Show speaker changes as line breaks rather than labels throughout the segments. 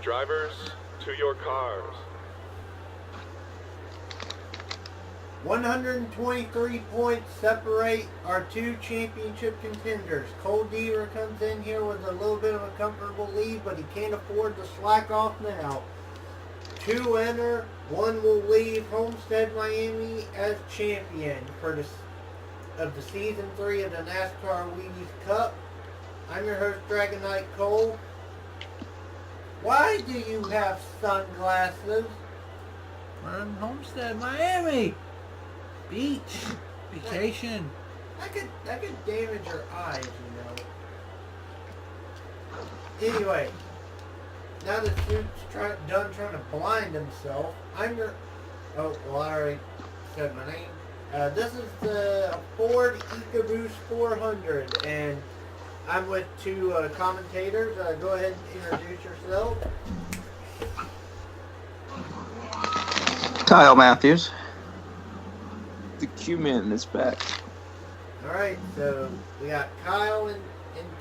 Drivers, to your cars.
123 points separate our two championship contenders. Cole Deaver comes in here with a little bit of a comfortable lead, but he can't afford to slack off now. 2 enter, 1 will leave Homestead Miami as champion for the season 3 of the NASCAR Wheaties Cup. I'm your host, DragonKnightCole. Why do you have sunglasses?
We're in Homestead, Miami. Beach. Vacation.
That could damage your eyes, you know. Anyway, now that Duke's done trying to blind himself, I'm your... Oh, well, I already said my name. This is the Ford EcoBoost 400, and I'm with 2 commentators. Go ahead and introduce yourself.
Kyle Matthews. The Q-Man is back.
Alright, so we got Kyle and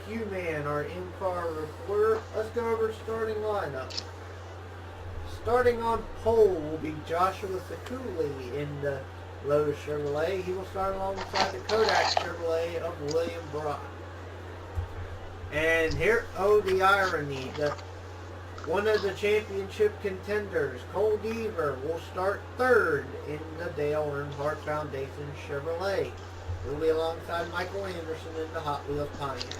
Q-Man, our in-car reporter. Let's go over starting lineup. Starting on pole will be Joshua Sekuli in the Lowe's Chevrolet. He will start alongside the Kodak Chevrolet of William Brock. And here, oh, the irony, one of the championship contenders, Cole Deaver, will start 3rd in the Dale Earnhardt Foundation Chevrolet. He'll be alongside Michael Anderson in the Hot Wheels Pontiac.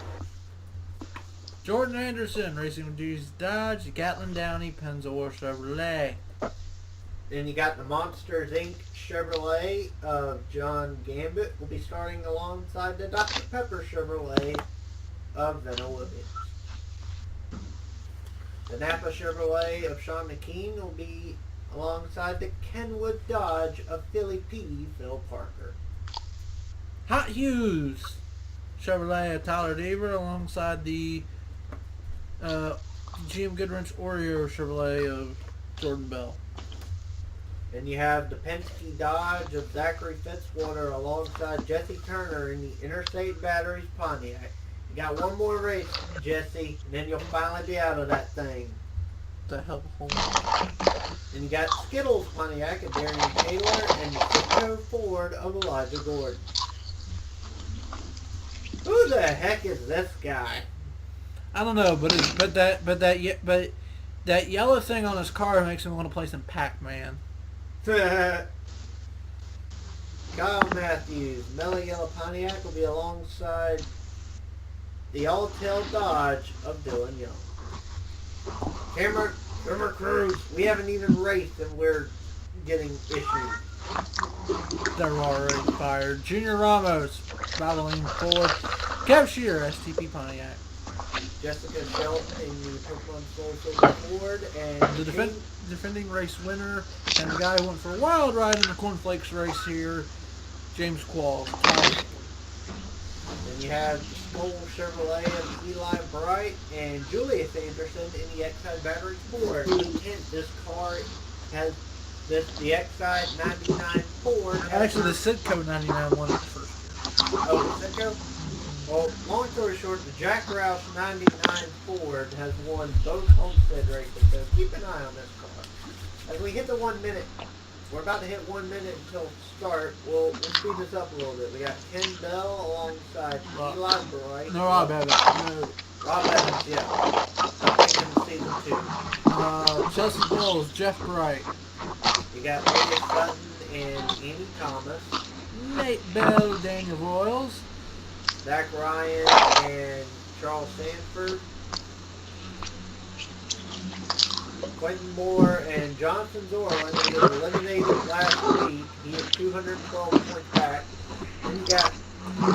Jordan Anderson, racing with Deuce Dodge, Gatlin Downey, Pennzoil Chevrolet.
Then you got the Monsters Inc. Chevrolet of John Gambit will be starting alongside the Dr. Pepper Chevrolet of Venna Williams. The Napa Chevrolet of Sean McKean will be alongside the Kenwood Dodge of Philly P. Phil Parker.
Hot Hughes Chevrolet of Tyler Deaver alongside the GM Goodwrench Oreo Chevrolet of Jordan Bell.
Then you have the Penske Dodge of Zachary Fitzwater alongside Jesse Turner in the Interstate Batteries Pontiac. You got one more race, Jesse, and then you'll finally be out of that thing.
The hell?
And you got Skittles Pontiac of Darian Taylor and the Sitco Ford of Elijah Gordon. Who the heck is this guy?
I don't know, but that yellow thing on his car makes me want to play some Pac-Man.
Kyle Matthews, Mellow Yellow Pontiac will be alongside the All-Tail Dodge of Dylan Young. Cameron Cruz, we haven't even raced and we're getting issues.
They're already fired. Junior Ramos, battling Ford. Kev Shear, STP Pontiac.
Jessica Shelton in the Pokemon Soul Silver Ford, and
The defending race winner and the guy who went for a wild ride in the Cornflakes race here, James Qualls.
Then you have the Skoll Chevrolet of Eli Bright and Julius Anderson in the Exide Battery Ford. This car has the Exide 99 Ford.
Actually, the Sitco 99 won it the first year.
Oh, the Sitco? Well, long story short, the Jack Roush 99 Ford has won both Homestead races, so keep an eye on this car. As we hit the 1 minute, we're about to hit 1 minute until start. We'll speed this up a little bit. We got Ken Bell alongside Eli Bright.
No, Rob Evans. No.
Rob Evans, yeah. Something in season 2.
Chelsea Bulls, Jeff Bright.
You got Leah Sutton and Annie Thomas.
Nate Bell, Daniel Royals.
Zach Ryan and Charles Sanford. Quentin Moore and Jonathan Zorlin, who was eliminated last week. He is 212 points back. Then you got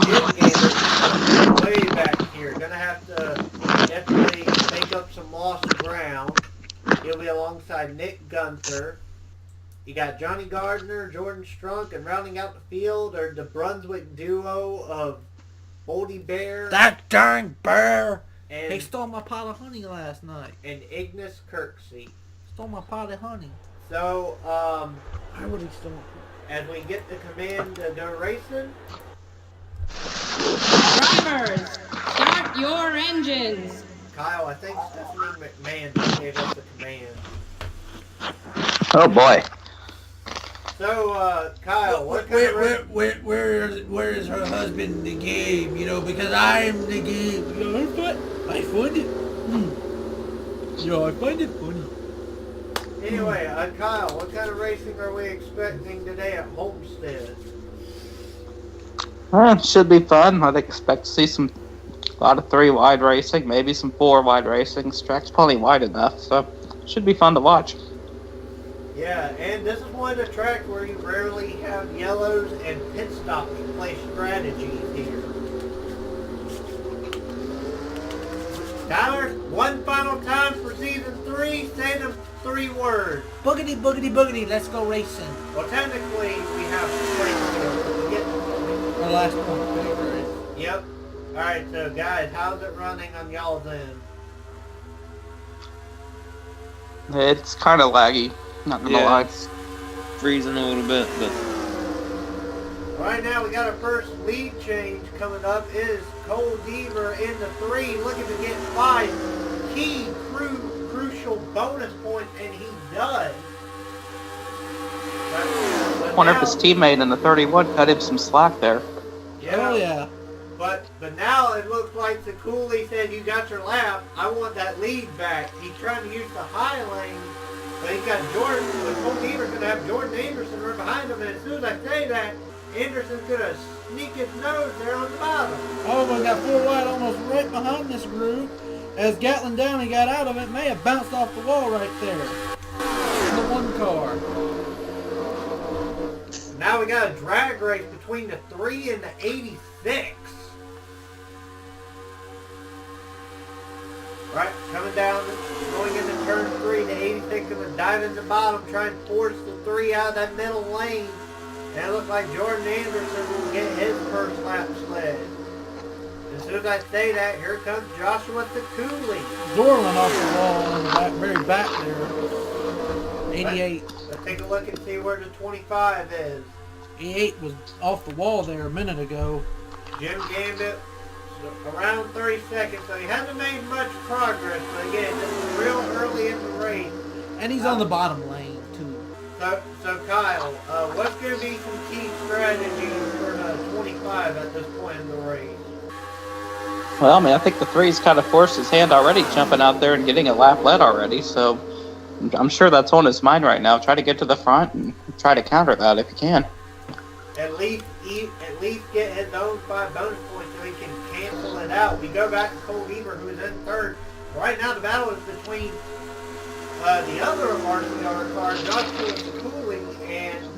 Jim Gander way back here. Gonna have to definitely make up some lost ground. He'll be alongside Nick Gunther. You got Johnny Gardner, Jordan Strunk, and rounding out the field are the Brunswick duo of Boldy Bear.
That dang bear!
And,
He stole my pot of honey last night.
and Ignis Kirksey.
Stole my pot of honey.
So,
Why would he steal?
as we get the command to go racing,
Drivers, start your engines.
Kyle, I think Stephanie McMahon just gave us the command
Oh boy.
So, Kyle, what kind of
Where is her husband in the game? You know, because I'm the game. You know, I find it. You know, I find it funny.
Anyway, Kyle, what kind of racing are we expecting today at Homestead?
Should be fun. I'd expect to see a lot of 3 wide racing, maybe some 4 wide racing. This track's plenty wide enough, so should be fun to watch.
Yeah, and this is one of the tracks where you rarely have yellows and pit stops play strategies here. Tyler, one final time for season 3. Say the 3 words.
Boogity, boogity, boogity. Let's go racing.
Well, technically, we have 3 still.
Our last point, right?
Yep. Alright, so guys, how's it running on y'all's end?
It's kind of laggy, not gonna lie.
It's freezing a little bit, but
Right now, we got our first lead change coming up. Is Cole Deaver in the 3, looking to get 5 key crucial bonus points, and he does. But
Wonder if
now-
his teammate in the 31 cut him some slack there.
Oh, yeah.
But now it looks like the Cooley said, you got your lap. I want that lead back. He's trying to use the high lane, but he's got Jordan. But Cole Deaver's going to have Jordan Anderson right behind him. And as soon as I say that, Anderson's going to sneak his nose there on the bottom.
Oh, we got 4 wide almost right behind this group. As Gatlin Downey got out of it, may have bounced off the wall right there. The 1 car.
Now we got a drag race between the 3 and the 86. Right, coming down, going into turn 3, the 86 going to dive in the bottom, try and force the 3 out of that middle lane. And it looks like Jordan Anderson will get his first lap sled. As soon as I say that, here comes Joshua Cooley.
Dorland off the wall in the back, very back there. 88.
Let's take a look and see where the 25 is.
88 was off the wall there a minute ago.
Jim Gambit, around 30 seconds, so he hasn't made much progress, but again, this is real early in the race.
And he's on the bottom lane, too.
So Kyle, what's going to be some key strategies for the 25 at this point in the race?
Well, I mean, I think the 3's kind of forced his hand already, jumping out there and getting a lap led already, so I'm sure that's on his mind right now. Try to get to the front and try to counter that if you can.
At least get his own 5 bonus points so he can cancel it out. We go back to Cole Deaver, who is in 3rd. Right now the battle is between the other of RCR cars, Joshua Cooley and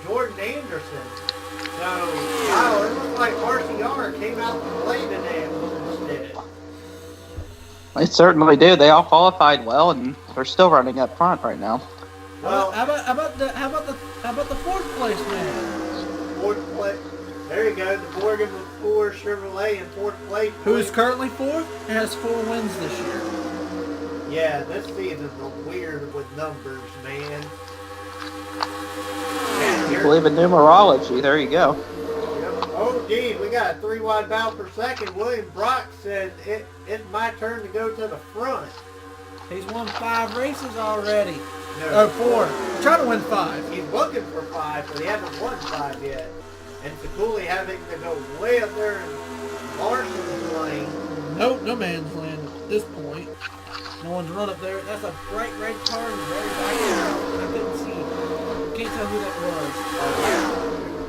Jordan Anderson. So, wow, it looks like RCR came out to play today at Homestead.
They certainly do. They all qualified well, and they're still running up front right now.
Well,
how about the 4th place man?
4th place. There you go. The Morgan with 4, Chevrolet in 4th place.
Who is currently 4th and has 4 wins this year.
Yeah, this season's weird with numbers, man.
You believe in numerology. There you go.
Oh, geez, we got a 3 wide bow per second. William Brock said it's my turn to go to the front.
He's won 5 races already.
No,
4. He's trying to win 5.
He's looking for 5, but he hasn't won 5 yet. And Cooley having to go way up there in Larson's lane.
No man's land at this point. No one's run up there. That's a bright red car in the very back there. I couldn't see. Can't tell who that was.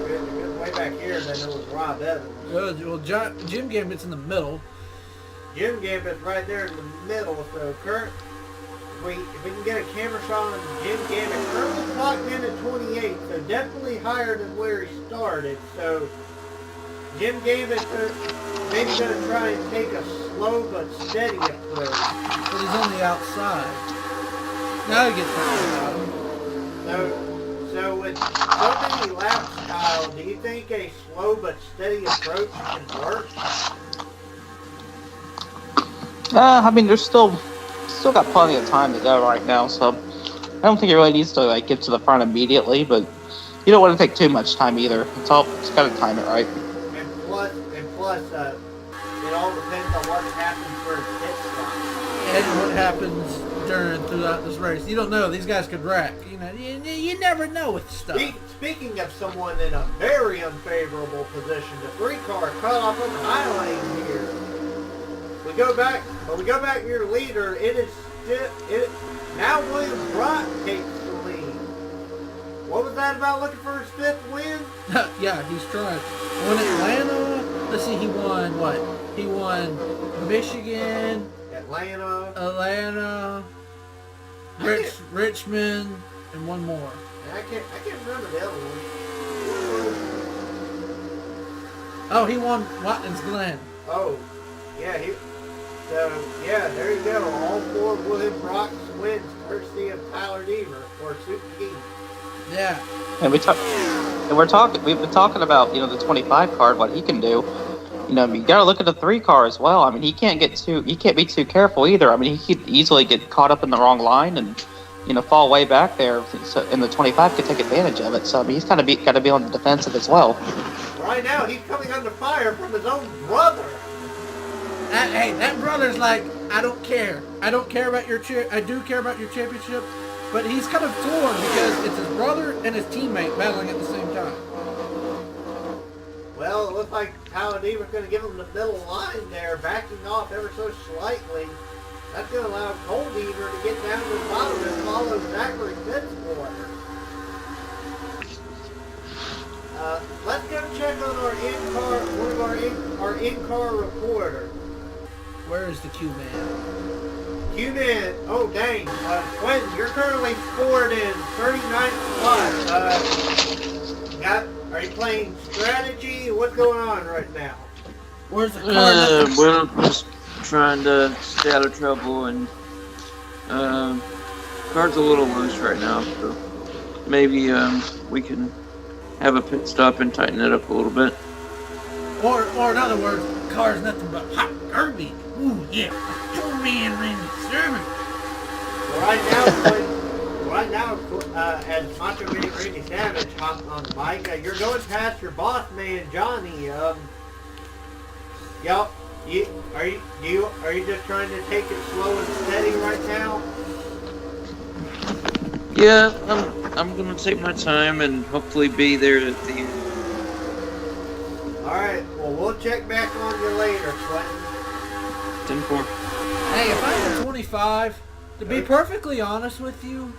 Good way back here, then it was Rob Evans.
Well, Jim Gambit's in the middle.
Jim Gambit's right there in the middle, so Kurt, if we can get a camera shot on Jim Gambit, currently clocked in at 28, so definitely higher than where he started. So Jim Gambit maybe going to try and take a slow but steady approach.
But he's on the outside. Now he gets the
So with so many laps, Kyle, do you think a slow but steady approach can work?
I mean, there's still got plenty of time to go right now, so I don't think it really needs to like get to the front immediately, but you don't want to take too much time either. It's got to time it right.
And plus, it all depends on what happens for his pit stop.
and what happens throughout this race. You don't know. These guys could wreck. You know, you never know with stuff.
Speaking of someone in a very unfavorable position, the 3-car cut off on the high lane here. We go back to your leader. It is now William Brock takes the lead. What was that about looking for his 5th win?
Yeah, he's trying. Won Atlanta. Let's see, he won what? He won Michigan, Atlanta, Richmond, and one more.
I can't remember the other one.
Oh, he won Watkins Glen.
Oh, yeah. There you go. All 4 of William Brock's wins, courtesy of Tyler Deaver or Super King.
Yeah.
And we've been talking about, you know, the 25 card, what he can do. You know, you got to look at the 3-car as well. I mean, he can't be too careful either. I mean, he could easily get caught up in the wrong line and, you know, fall way back there. And the 25 could take advantage of it. So I mean, he's got to be on the defensive as well.
Right now, he's coming under fire from his own brother.
Hey, that brother's like, I don't care. I don't care about your I do care about your championship, but he's kind of torn because it's his brother and his teammate battling at the same time.
Well, it looks like Tyler Deaver's going to give him the middle line there, backing off ever so slightly. That's going to allow Cole Deaver to get down to the bottom and follow Zachary Fitzwater. Let's go check on our in-car reporter.
Where is the Q-Man?
Q-Man, oh dang. Quentin, you're currently scored in 39th spot. Are you playing strategy? What's going on right now?
Where's the car?
Well, just trying to stay out of trouble, and car's a little loose right now, so maybe we can have a pit stop and tighten it up a little bit.
Or in other words, car's nothing but hot garbage. Ooh yeah, your man Randy Sermon.
Right now, as Macho Man Randy Savage hopped on the bike, you're going past your boss man Johnny. Are you just trying to take it slow and steady right now?
Yeah, I'm gonna take my time and hopefully be there at the end.
Alright, well we'll check back on you later, Quentin.
10-4.
Hey, if I'm 25, to be perfectly honest with you,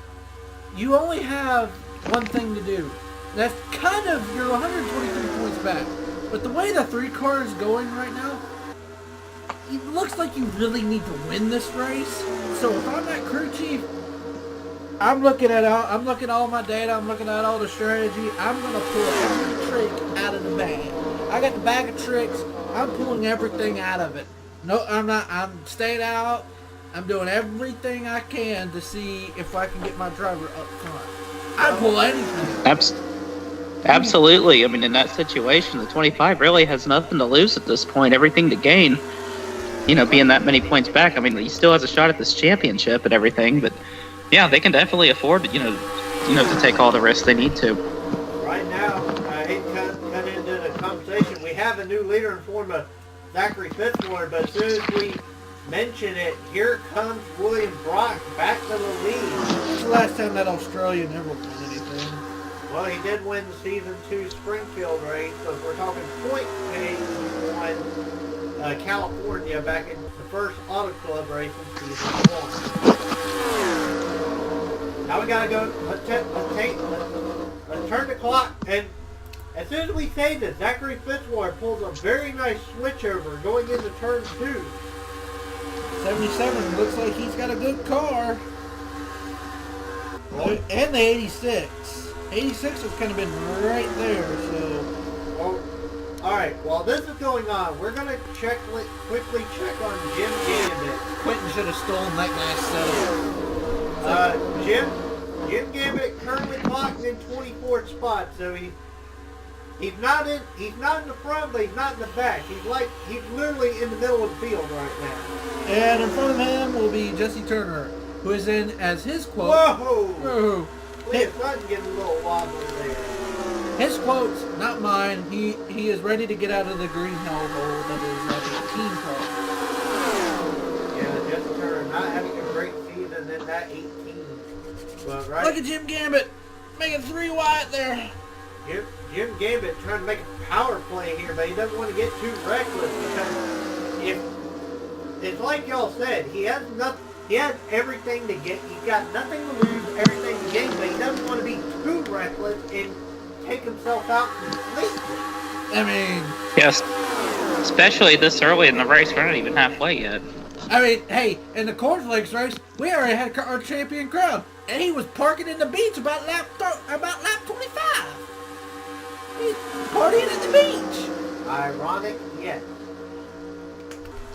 you only have one thing to do. That's kind of, you're 123 points back. But the way the 3-car is going right now, it looks like you really need to win this race. So if I'm that crew chief, I'm looking at all my data, I'm looking at all the strategy. I'm gonna pull every trick out of the bag. I got the bag of tricks. I'm pulling everything out of it. No, I'm not. I'm staying out. I'm doing everything I can to see if I can get my driver up front. I'd pull anything.
Absolutely. I mean, in that situation, the 25 really has nothing to lose at this point. Everything to gain. You know, being that many points back. I mean, he still has a shot at this championship and everything. But yeah, they can definitely afford, you know, to take all the risks they need to.
Right now, I hate to cut into the conversation. We have a new leader in form of Zachary Fitzwater, but as soon as we mention it, here comes William Brock back to the lead.
When's the last time that Australian ever won anything?
Well, he did win the Season 2 Springfield race, so if we're talking point pace, he won California back in the first Auto Club race in Season 1. Now we gotta go, let's turn the clock, and as soon as we say this, Zachary Fitzwater pulls a very nice switchover going into turn 2.
77 looks like he's got a good car. Oh. And the 86. 86 has kind of been right there, so.
Well, alright, while this is going on, we're going to quickly check on Jim Gambit.
Quentin should have stolen that guy's setup.
Jim Gambit currently clocked in 24th spot, so he's not in the front, but he's not in the back. He's literally in the middle of the field right now.
And in front of him will be Jesse Turner, who is in as his quote.
Whoa! His son's getting a little wobbly there.
His quotes, not mine. He is ready to get out of the green hellhole that is like a team car.
Yeah, Jesse Turner in that 18. But right.
Look at Jim Gambit making 3 wide there.
Jim Gambit trying to make a power play here, but he doesn't want to get too reckless because if it's like y'all said, he has nothing. He has everything to get. He's got nothing to lose, everything to gain, but he doesn't want to be too reckless and take himself out completely.
I mean,
Yes. Especially this early in the race, we're not even halfway yet.
hey, in the cornflakes race, we already had our champion crowned, and he was parking in the beach about lap 25. He's partying at the beach.
Ironic, yes.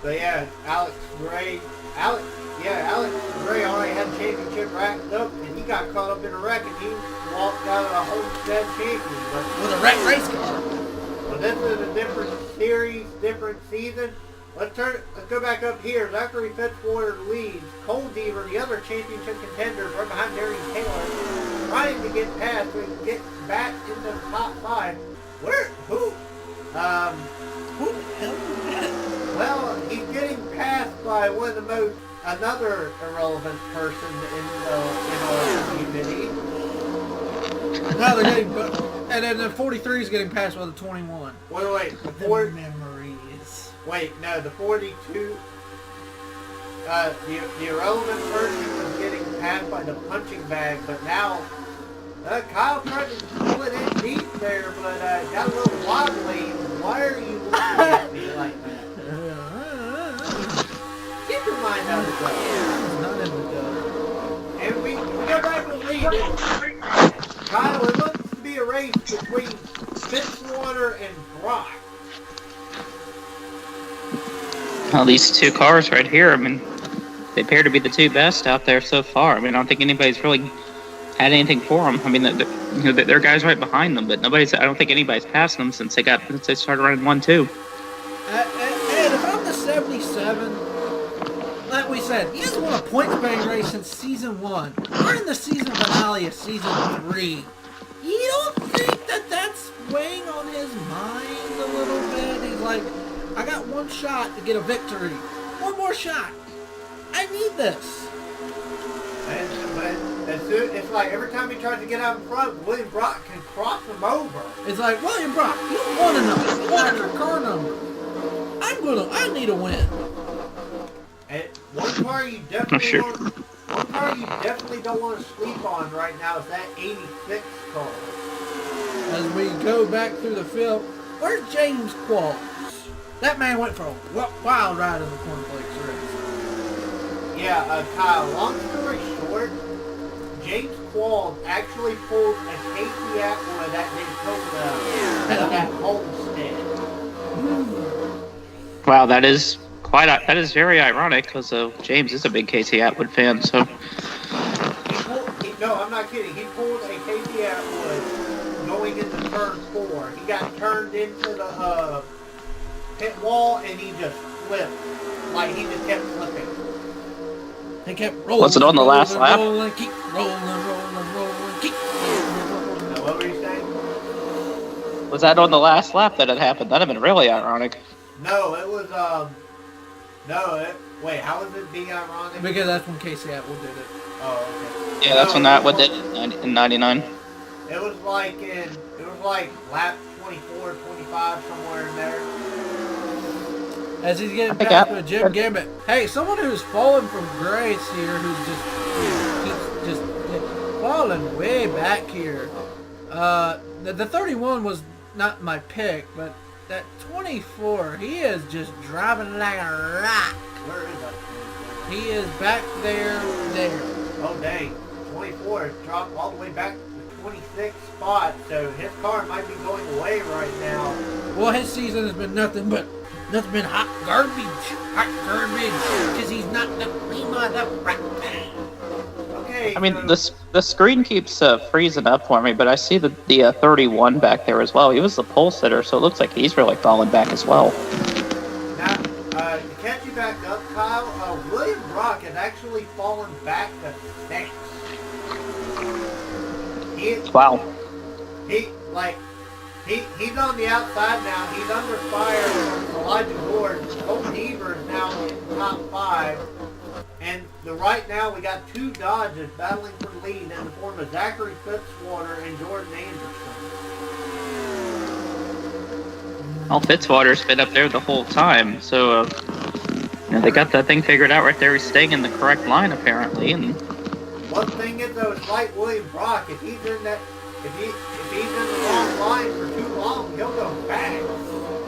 But yeah, Alex Gray already had the championship wrapped up, and he got caught up in a wreck, and he walked out a Homestead champion. But
With a wrecked race car.
well, this is a different series, different season. Let's go back up here. Zachary Fitzwater leads. Cole Deaver, the other championship contenders, right behind Darian Taylor, trying to get past so he can get back into the top 5. Who the hell? Well, he's getting passed by another irrelevant person in our community.
Now they're getting, and then the 43 is getting passed by the 21.
Wait,
Memories.
Wait, no, the 42. The irrelevant person was getting passed by the punching bag, but now Kyle tried to pull it in deep there, but got a little wobbly. Why are you looking at me like that? Keep your mind out of the gutter.
Not in the dub.
And we go back to lead. Kyle, it looks to be a race between Fitzwater and Brock.
Well, these 2 cars right here, I mean, they appear to be the 2 best out there so far. I mean, I don't think anybody's really had anything for them. I mean, there are guys right behind them, but I don't think anybody's passed them since they started running 1-2.
And if I'm the 77, like we said, he hasn't won a points-bearing race since season 1. We're in the season finale of season 3. You don't think that that's weighing on his mind a little bit? He's like, I got 1 shot to get a victory. 1 more shot. I need this.
But it's like every time he tries to get out in front, William Brock can cross him over.
It's like, William Brock, you don't want to know. You want your car number. I need a win.
And one car you definitely don't want to sleep on right now is that 86 car.
As we go back through the field, where's James Qualls? That man went for a wild ride in the cornflakes race.
Yeah, Kyle, long story short, James Qualls actually pulled a Casey Atwood at Daytona at Homestead.
Wow, that is very ironic because James is a big Casey Atwood fan. So
No, I'm not kidding. He pulled a Casey Atwood going into turn 4. He got turned into the pit wall and he just flipped. Like he just kept flipping.
They kept rolling.
Was it on the last lap?
Rolling, keep rolling, keep rolling.
What were you saying?
Was that on the last lap that it happened? That'd have been really ironic.
No, it was wait, how was it being ironic?
Because that's when Casey Atwood did it.
Oh, okay.
Yeah, that's when Atwood did it in '99.
It was like lap 24, 25, somewhere in there.
As he's getting back to Jim Gambit. Hey, someone who's fallen from grace here, who's just falling way back here. The 31 was not my pick, but that 24, he is just driving like a rock.
Where is that?
He is back there.
Oh, dang. 24 dropped all the way back to 26th spot, so his car might be going away right now.
Well, his season has been nothing but hot garbage, because he's not the cream of the crop.
Okay.
I mean, the screen keeps freezing up for me, but I see the 31 back there as well. He was the pole sitter, so it looks like he's really falling back as well.
Now, to catch you back up, Kyle, William Brock has actually fallen back to 6th.
Wow.
He's on the outside now. He's under fire from Elijah Gordon. Cole Deaver is now in top 5. And right now we got two Dodges battling for lead in the form of Zachary Fitzwater and Jordan Anderson.
Well, Fitzwater's been up there the whole time, so they got that thing figured out right there. He's staying in the correct line apparently. And
one thing is though, it's like William Brock. If he's in that, if he's in the wrong line for too long, he'll go back.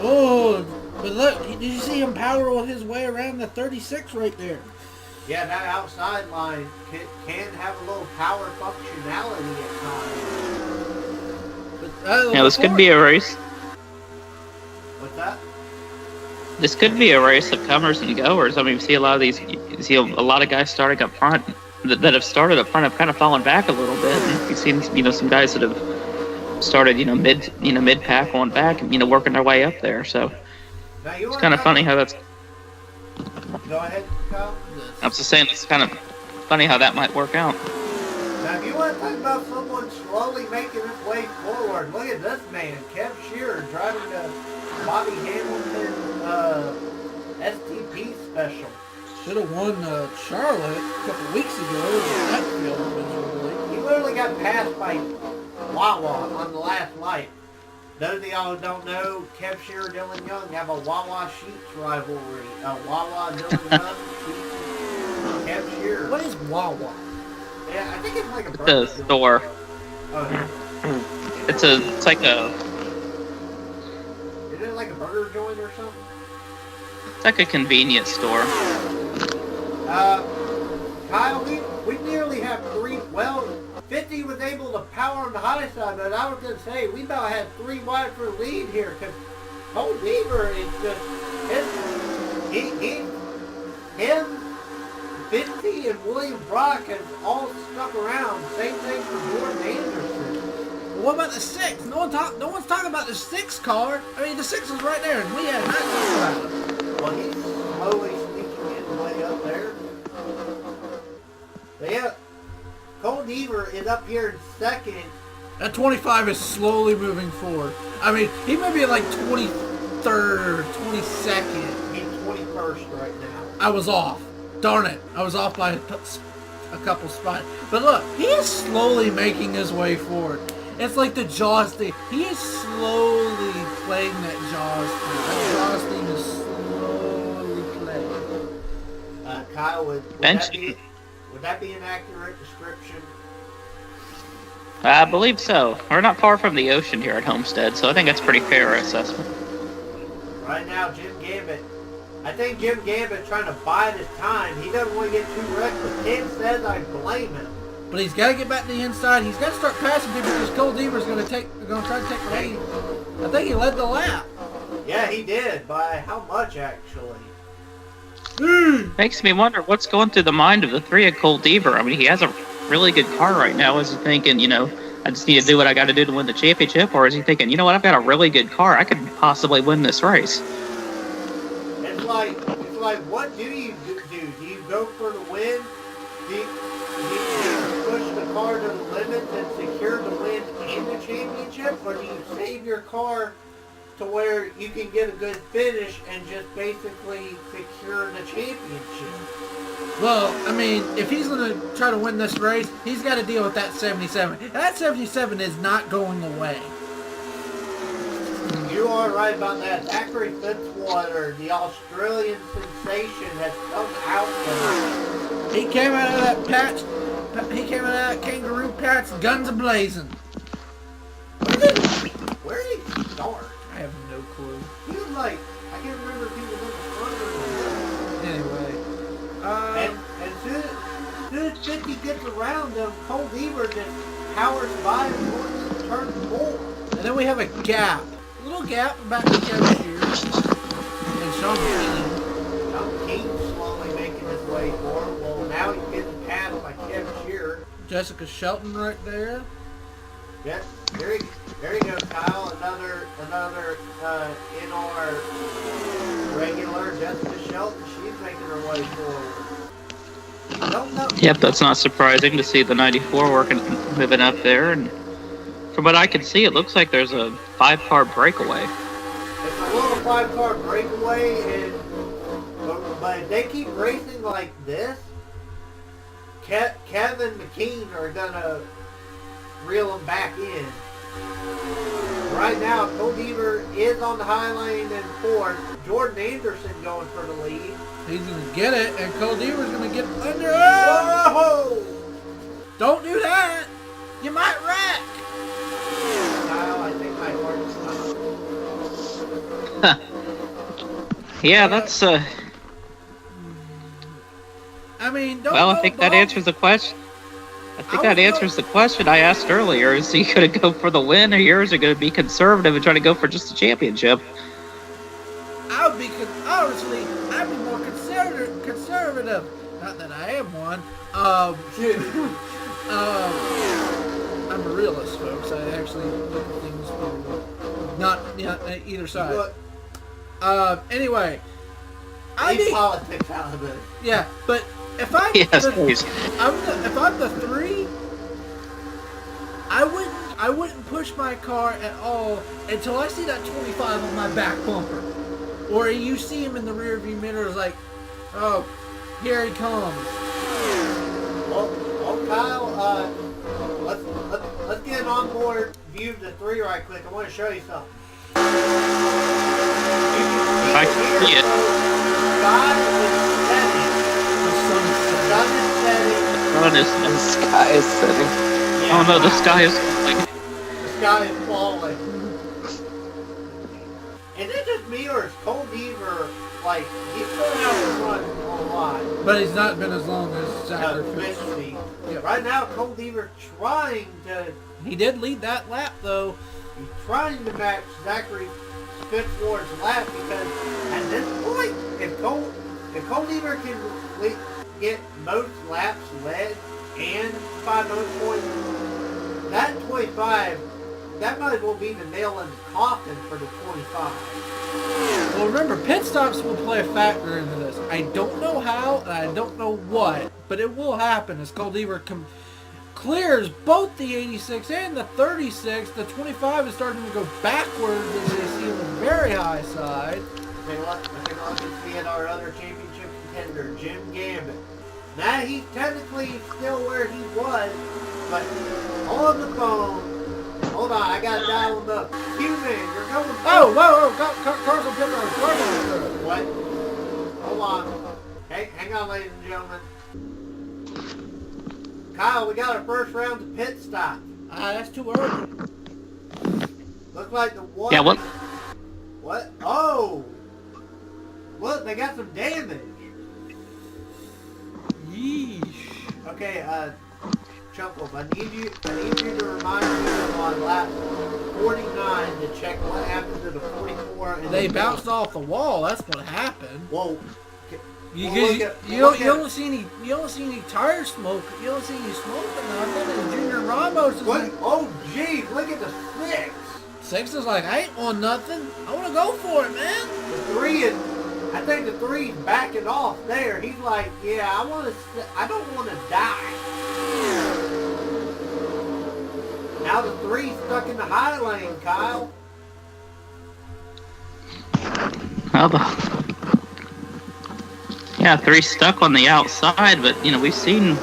Oh, but look, did you see him power his way around the 36 right there?
Yeah, that outside line can have a little power functionality at times.
But,
yeah, this could be a race.
What's that?
This could be a race of comers and goers. I mean, you see a lot of these. You see a lot of guys starting up front that have started up front have kind of fallen back a little bit. And you've seen some guys that have started mid pack going back and working their way up there. So it's kind of funny how that's.
Go ahead, Kyle.
I was just saying it's kind of funny how that might work out.
Now, if you want to talk about someone slowly making his way forward, look at this man, Kev Shearer, driving the Bobby Hamilton STP special.
Should have won Charlotte a couple weeks ago. That field miserably.
He literally got passed by Wawa on the last light. Those of y'all who don't know, Kev Shearer, Dylan Young have a Wawa Sheets rivalry. Wawa, Dylan Young, Sheets, Kev Shearer.
What is Wawa?
Yeah, I think it's like a
It's
burger
a store.
Oh,
It's like a
is it like a burger joint or something?
It's like a convenience store.
Kyle, we nearly have three. Well, 50 was able to power on the high side, but I was going to say we about had 3 wide for lead here because Cole Deaver is just him, 50, and William Brock has all stuck around. Same thing for Jordan Anderson.
What about the 6? No one's talking about the 6 car. I mean, the 6 is right there, and we have not talked about it.
Well, he's slowly sneaking his way up there. But yeah, Cole Deaver is up here in second.
That 25 is slowly moving forward. I mean, he may be like 23rd, 22nd.
He's 21st right now.
I was off. Darn it. I was off by a couple spots. But look, he is slowly making his way forward. It's like the Jaws thing. He is slowly playing that Jaws thing. That Jaws thing is slowly playing.
Kyle, would that be an accurate description?
I believe so. We're not far from the ocean here at Homestead, so I think that's a pretty fair assessment.
Right now, I think Jim Gambit's trying to bide his time. He doesn't want to get too reckless. Ken says I blame him.
But he's got to get back to the inside. He's got to start passing people because Cole Deaver's going to try to take the lead. I think he led the lap.
Yeah, he did. By how much, actually?
Makes me wonder what's going through the mind of the 3 of Cole Deaver. I mean, he has a really good car right now. Is he thinking, I just need to do what I got to do to win the championship? Or is he thinking, you know what, I've got a really good car. I could possibly win this race.
It's like, what do you do? Do you go for the win? Do you push the car to the limits and secure the win and the championship? Or do you save your car to where you can get a good finish and just basically secure the championship?
Well, I mean, if he's going to try to win this race, he's got to deal with that 77. And that 77 is not going away.
You are right about that. Zachary Fitzwater, the Australian sensation, has come out tonight.
He came out of that patch. He came out of that kangaroo patch, guns a-blazing.
Where did he start?
I have no clue.
He was like, I can't remember if he was in the front or the
Anyway.
and as soon as 50 gets around them, Cole Deaver just powers by and goes to turn 4.
And then we have a gap. A little gap back to Kevin Shears. And Sean Keenan.
Sean Keenan slowly making his way forward. Well, now he's getting passed by Kevin Shearer.
Jessica Shelton right there.
Yeah, there you go, Kyle. Another in our regular Jessica Shelton. She's making her way forward. Don't know.
Yep, that's not surprising to see the 94 moving up there. And from what I can see, it looks like there's a 5-car breakaway.
It's a little 5-car breakaway, but if they keep racing like this, Kevin McKean are gonna reel him back in. Right now, Cole Deaver is on the high lane in fourth. Jordan Anderson going for the lead.
He's going to get it, and Cole Deaver's going to get under. Oh!
Whoa!
Don't do that. You might wreck.
Kyle, I think my heart stopped.
Yeah, that's
I mean, don't
well, I
go
think that
bald.
answers the question. I think
I
that
would
answers the question I asked earlier. Is he going to go for the win, or yours are going to be conservative and try to go for just a championship?
I would be, honestly, I'd be more conservative. Not that I am one. I'm a realist, folks. I actually look at things from not either side. Anyway,
Leave politics out of it.
Yeah, but if I'm
Yes, please.
if I'm the 3, I wouldn't push my car at all until I see that 25 on my back bumper, or you see him in the rear view mirror. It's like, oh, here he comes.
Well, Kyle, let's get an onboard view of the 3 right quick. I want to show you something.
I can see it.
The sky is setting.
The
The sky is setting.
sky is setting. Oh no, the sky is falling.
The sky is falling. Is it just me or is Cole Deaver, like, he's going out the front a lot?
But he's not been as long as Zachary.
Officially.
Yeah.
Right now, Cole Deaver trying to,
He did lead that lap, though.
he's trying to match Zachary Fitzward's lap because at this point, if Cole Deaver can get most laps led and 5 bonus points, that 25, that might as well be the nail in the coffin for the 25.
Well, remember, pit stops will play a factor into this. I don't know how, and I don't know what, but it will happen as Cole Deaver clears both the 86 and the 36. The 25 is starting to go backwards as they see on the very high side.
Take a look and see at our other championship contender, Jim Gambit. Now he's technically still where he was, but on the phone. Hold on, I gotta dial him up. Human, you're going.
Oh, whoa, cars on pit road.
What? Hold on. Hey, hang on, ladies and gentlemen. Kyle, we got our first round of pit stop.
That's too early.
Looks like the one.
Yeah, what?
What? Oh! Look, they got some damage.
Yeesh.
Okay, Chuckles, I need you to remind me on lap 49 to check what happened to the 44. And
They bounced off the wall. That's what happened.
Whoa.
You don't see any tire smoke. You don't see any smoke or nothing. And Junior Ramos is like,
Oh, geez, look at the 6.
6 is like, I ain't on nothing. I want to go for it, man.
The 3 is, I think the 3 is backing off there. He's like, yeah, I don't want to die. Now the 3's stuck in the high lane, Kyle.
Yeah, 3 stuck on the outside, but we've seen,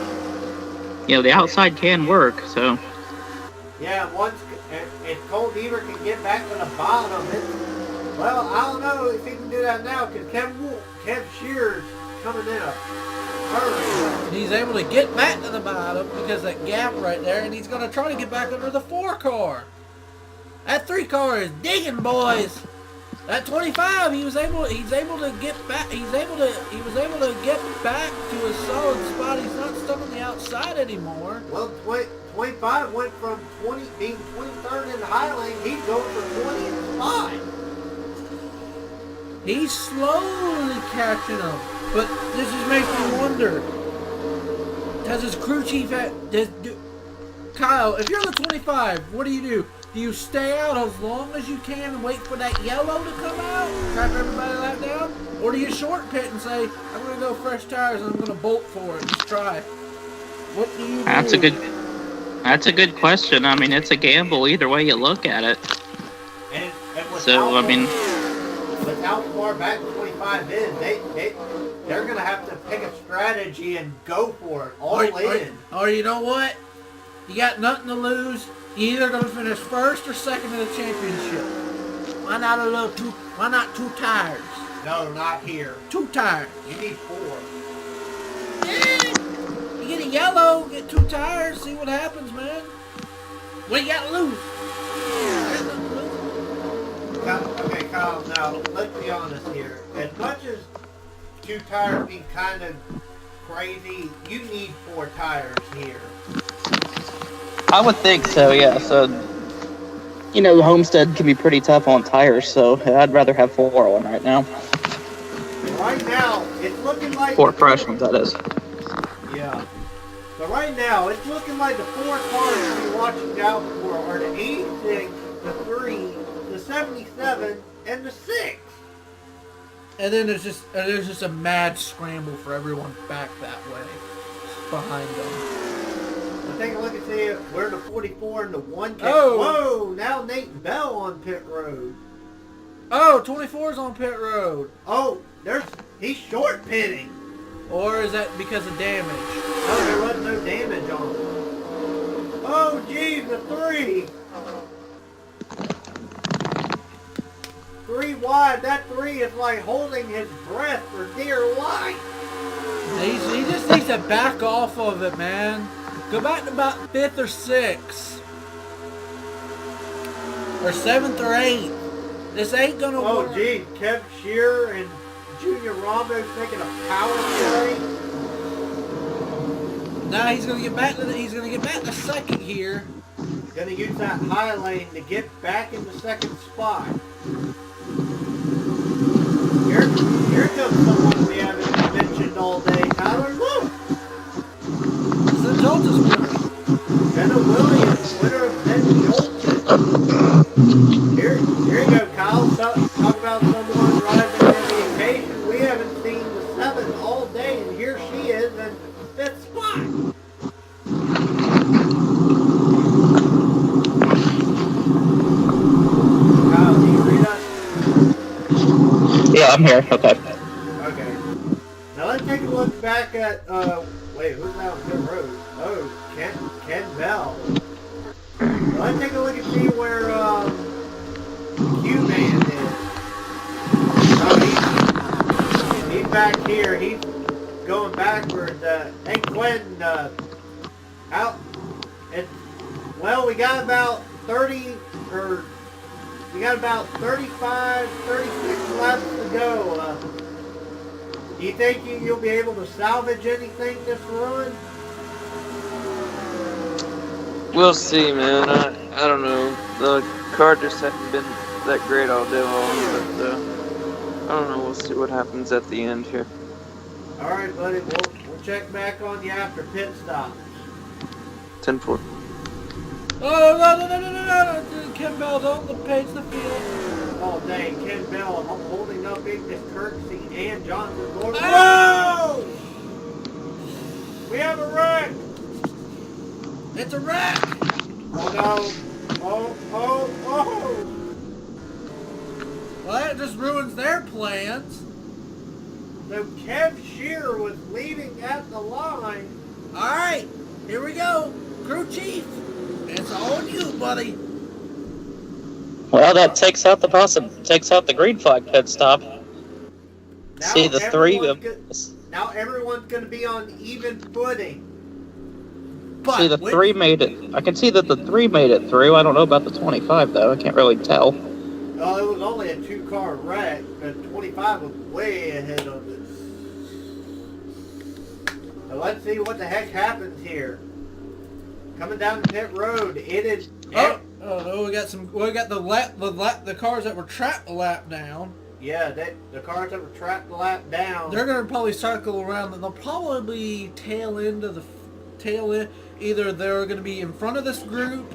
the outside can work. So
Yeah, if Cole Deaver can get back to the bottom, well, I don't know if he can do that now because Kev Shearer's coming in a hurry.
He's able to get back to the bottom because that gap right there, and he's going to try to get back under the 4 car. That 3 car is digging, boys. That 25, he's able to get back. He was able to get back to a solid spot. He's not stuck on the outside anymore.
Well, 25 went from being 23rd in the high lane. He's going for 20 in the 5.
He's slowly catching him, but this just makes me wonder: does his crew chief Kyle? If you're the 25, what do? Do you stay out as long as you can and wait for that yellow to come out, trap everybody lap down? Or do you short pit and say, I'm going to go fresh tires and I'm going to bolt for it, just try? What do you do?
That's a good question. I mean, it's a gamble either way you look at it.
And
So, I mean,
with how far back 25 is, they're going to have to pick a strategy and go for it, all in.
Or you know what? You got nothing to lose. You're either going to finish first or second in the championship. Why not 2 tires?
No, not here.
2 tires.
You need 4.
Yeah. You get a yellow, get 2 tires, see what happens, man. What you got to lose?
Okay, Kyle, now, let's be honest here. As much as 2 tires be kind of crazy, you need 4 tires here.
I would think so, yeah. So, you know, Homestead can be pretty tough on tires, so I'd rather have 4 on right now.
Right now, it's looking like...
4 fresh ones, that is.
Yeah. But right now, it's looking like the 4 cars to be watching out for are the 86, the 3, the 77, and the 6.
And then there's just a mad scramble for everyone back that way, behind them.
But take a look and see where the 44 and the 1 came.
Oh.
Whoa! Now Nate Bell on pit road.
Oh, 24's on pit road.
Oh, he's short pitting.
Or is that because of damage?
No, there was no damage on him. Oh, geez, the 3. 3 wide. That 3 is like holding his breath for dear life.
He just needs to back off of it, man. Go back to about 5th or 6th. Or 7th or 8th. This ain't gonna work.
Oh, geez, Kev Shearer and Junior Ramos making a power play.
Now he's gonna get back to second here.
Gonna use that high lane to get back in the second spot. Here comes someone we haven't mentioned all day. Tyler, look!
It's the Joltis winner.
Jenna Williams, winner of Ben Joltis. Here you go, Kyle. Talk about someone rising to the occasion. We haven't seen the 7 all day, and here she is in 5th spot. Kyle, do you read us?
Yeah, I'm here. Okay.
Okay. Now let's take a look back at, wait, who's out on pit road? Oh, Ken Bell. Now let's take a look and see where, Q-Man is. Oh, he's back here. He's going backwards. Hey, Quinn, out. Well, we got about 35, 36 laps to go. Do you think you'll be able to salvage anything this run?
We'll see, man. I don't know. The car just hasn't been that great all day long, but I don't know. We'll see what happens at the end here.
All right, buddy. We'll check back on you after pit stops.
10-4.
Oh, no. Ken Bell, don't page the field.
Oh, dang. Ken Bell, I'm holding up Ignis Kirksey and Johnson. Lord.
Oh!
We have a wreck!
It's a wreck!
Oh, no. Oh!
Well, that just ruins their plans.
So Kev Shearer was leading at the line.
All right, here we go. Crew chief, it's on you, buddy.
Well, that takes out the green flag pit stop. See the 3 of...
Now everyone's going to be on even footing.
But
See, the 3 made it. I can see that the 3 made it through. I don't know about the 25, though. I can't really tell.
Well, it was only a 2-car wreck, but 25 was way ahead of it. So let's see what the heck happens here. Coming down the pit road, it is...
Oh no, we got the cars that were trapped a lap down.
Yeah, the cars that were trapped a lap down.
They're gonna probably circle around, and they'll probably tail end. Either they're gonna be in front of this group,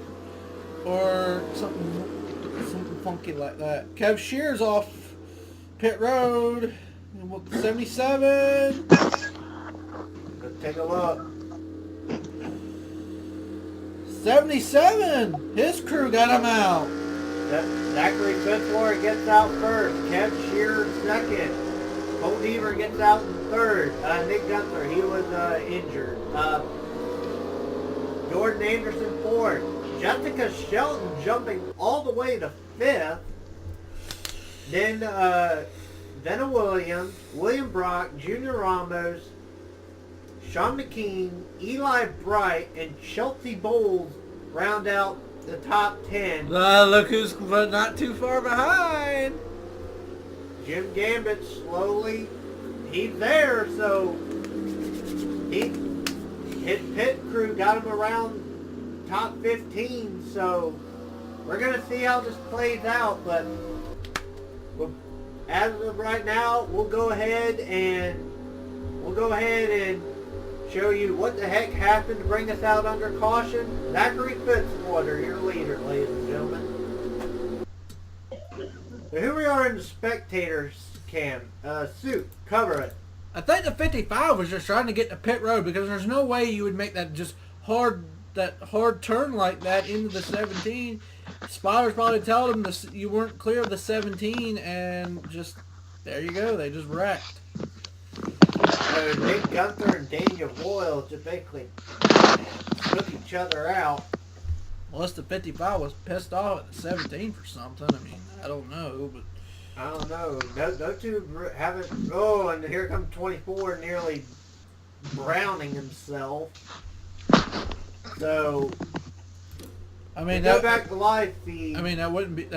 or something funky like that. Kev Shear's off pit road. 77.
Let's take a look.
77. His crew got him out.
Zachary Fitzwater gets out first. Kev Shearer second. Cole Deaver gets out in third. Nick Gunther, he was injured. Jordan Anderson fourth. Jessica Shelton jumping all the way to fifth. Then Venna Williams, William Brock, Junior Ramos, Sean McKean, Eli Bright, and Chelsea Bowles round out the top 10.
Look who's not too far behind.
Jim Gambit slowly, he's there, so his pit crew got him around top 15, so we're going to see how this plays out, but as of right now, we'll go ahead and show you what the heck happened to bring us out under caution. Zachary Fitzwater, your leader, ladies and gentlemen. So here we are in the spectators cam. Sue, cover it.
I think the 55 was just trying to get to pit road because there's no way you would make that hard turn like that into the 17. Spotters probably told him you weren't clear of the 17, and just there you go. They just wrecked.
Nick Gunther and Daniel Boyle just basically took each other out.
Unless the 55 was pissed off at the 17 for something. I mean, I don't know, but
I don't know. Those two haven't. Oh, and here comes 24, nearly browning himself. So,
I mean,
go back to live feed.
I mean, that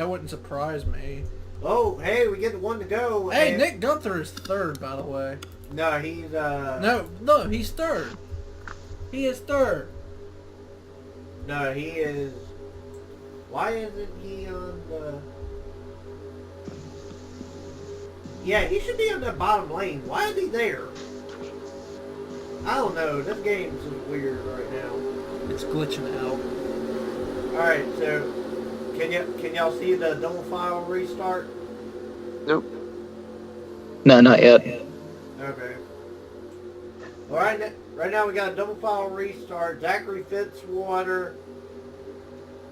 wouldn't surprise me.
Oh, hey, we get the one to go.
Hey, Nick Gunther is third, by the way.
No, he's
No, he's third. He is third.
No, he is. Why isn't he on the? Yeah, he should be on the bottom lane. Why is he there? I don't know. This game's weird right now.
It's glitching out.
All right, so can y'all see the double file restart?
Nope.
No, not yet.
Okay. All right, right now we got a double file restart. Zachary Fitzwater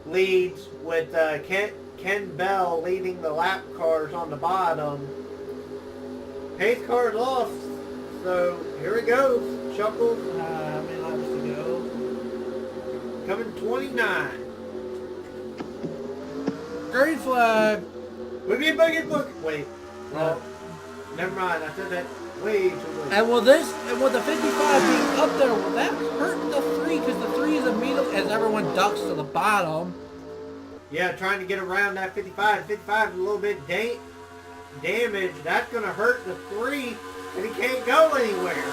leads with Ken Bell leading the lap cars on the bottom. Pace car's off, so here it goes. Chuckles.
How many laps to go?
Coming 29.
Green flag.
Boogie, boogie, boogie. Wait. Well, never mind. I said that way too late.
And will the 55 being up there, will that hurt the 3? Because the 3 is immediately, as everyone ducks to the bottom.
Yeah, trying to get around that 55. 55 is a little bit damaged. That's going to hurt the 3, and he can't go anywhere.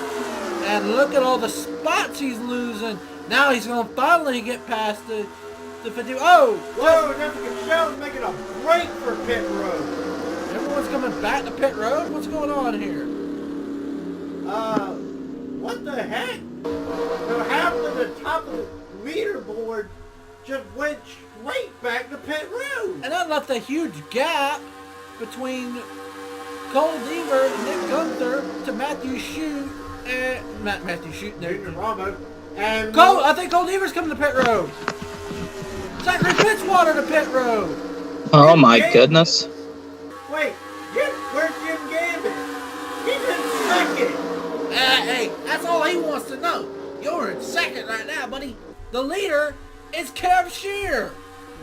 And look at all the spots he's losing. Now he's going to finally get past the 50. Oh!
Whoa, Jessica Shelton's making a break for pit road.
Everyone's coming back to pit road? What's going on here?
What the heck? So half of the top of the leaderboard just went straight back to pit road.
And that left a huge gap between Cole Deaver and Nick Gunther to Matthew Shute and Matthew Shute.
Junior Ramos. And
I think Cole Deaver's coming to pit road. Zachary Fitzwater to pit road.
Oh my goodness.
Wait, where's Jim Gambit? He's in second.
Hey, that's all he wants to know. You're in second right now, buddy. The leader is Kev Shear.